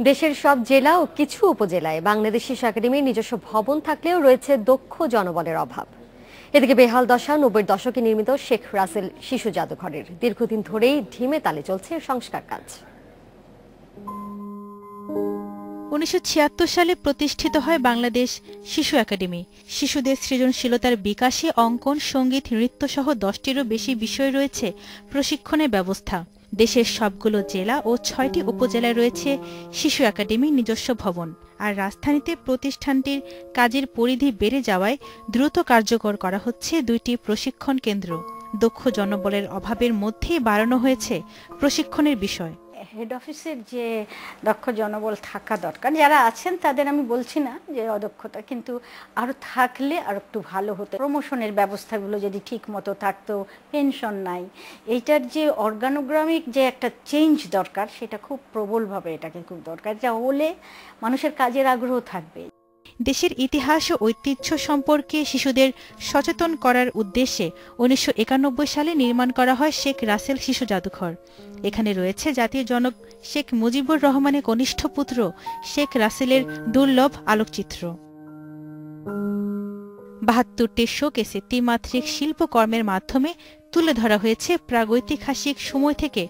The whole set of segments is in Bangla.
দেশের সব জেলা ও কিছু উপজেলায় বাংলাদেশ শিশু একাডেমির নিজস্ব ভবন থাকলেও রয়েছে দক্ষ জনবলের অভাব। এদিকে বেহাল দশা ৯০-এর দশকে নির্মিত শেখ রাসেল শিশু জাদুঘরের দীর্ঘদিন ধরেই ঢিমে তালে চলছে সংস্কার কাজ। ১৯৭৬ সালে প্রতিষ্ঠিত হয় বাংলাদেশ শিশু একাডেমি। শিশুদের সৃজনশীলতার বিকাশে অঙ্কন, সঙ্গীত, নৃত্য সহ ১০টিরও বেশি বিষয় রয়েছে প্রশিক্ষণের ব্যবস্থা। দেশের সবগুলো জেলা ও ৬টি উপজেলায় রয়েছে শিশু একাডেমির নিজস্ব ভবন। আর রাজধানীতে প্রতিষ্ঠানটির কাজের পরিধি বেড়ে যাওয়ায় দ্রুত কার্যকর করা হচ্ছে ২টি প্রশিক্ষণ কেন্দ্র। দক্ষ জনবলের অভাবের মধ্যেই বাড়ানো হয়েছে প্রশিক্ষণের বিষয়। হেড অফিসের যে দক্ষ জনবল থাকা দরকার, যারা আছেন তাদের আমি বলছি না যে অদক্ষতা, কিন্তু আরও থাকলে আর একটু ভালো হতো। প্রমোশনের ব্যবস্থাগুলো যদি ঠিক মতো থাকতো, পেনশন নাই, এইটার যে অর্গানোগ্রামিক যে একটা চেঞ্জ দরকার, সেটা খুব প্রবলভাবে এটাকে খুব দরকার। যা হলে মানুষের কাজের আগ্রহ থাকবে। দেশের ইতিহাস ও ঐতিহ্য সম্পর্কে শিশুদের সচেতন করার উদ্দেশ্যে ১৯৯১ সালে নির্মাণ করা হয় শেখ রাসেল শিশু জাদুঘর। এখানে রয়েছে জাতির জনক শেখ মুজিবুর রহমানের কনিষ্ঠ পুত্র শেখ রাসেলের দুর্লভ আলোকচিত্র। ৭২টি শোকেসে ত্রিমাত্রিক শিল্পকর্মের মাধ্যমে তুলে ধরা হয়েছে প্রাগৈতিহাসিক সময় থেকে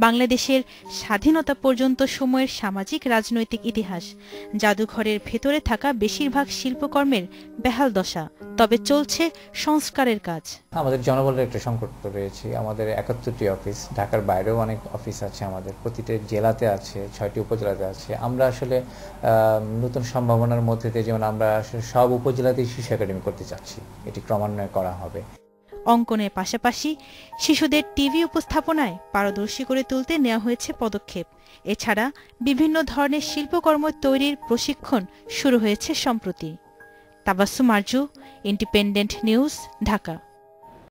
বাংলাদেশের স্বাধীনতা পর্যন্ত সময়ের সামাজিক রাজনৈতিক ইতিহাস। জাদুঘরের ভেতরে থাকা বেশিরভাগ শিল্পকর্মের বেহাল দশা, তবে চলছে সংস্কারের কাজ। আমাদের জনবলের একটা সংকট রয়েছে। আমাদের ৭১টি অফিস, ঢাকার বাইরেও অনেক অফিস আছে, আমাদের প্রতিটি জেলাতে আছে, ৬টি উপজেলাতে আছে। আমরা আসলে নতুন সম্ভাবনার মধ্যে দিয়ে, যেমন আমরা আসলে সব উপজেলাতেই শিশু একাডেমি করতে চাচ্ছি, এটি ক্রমান্বয়ে করা হবে। অঙ্কনের পাশাপাশি শিশুদের টিভি উপস্থাপনায় পারদর্শী করে তুলতে নেওয়া হয়েছে পদক্ষেপ। এছাড়া বিভিন্ন ধরনের শিল্পকর্ম তৈরির প্রশিক্ষণ শুরু হয়েছে সম্প্রতি। Tabassum Arzu, Independent News, Dhaka.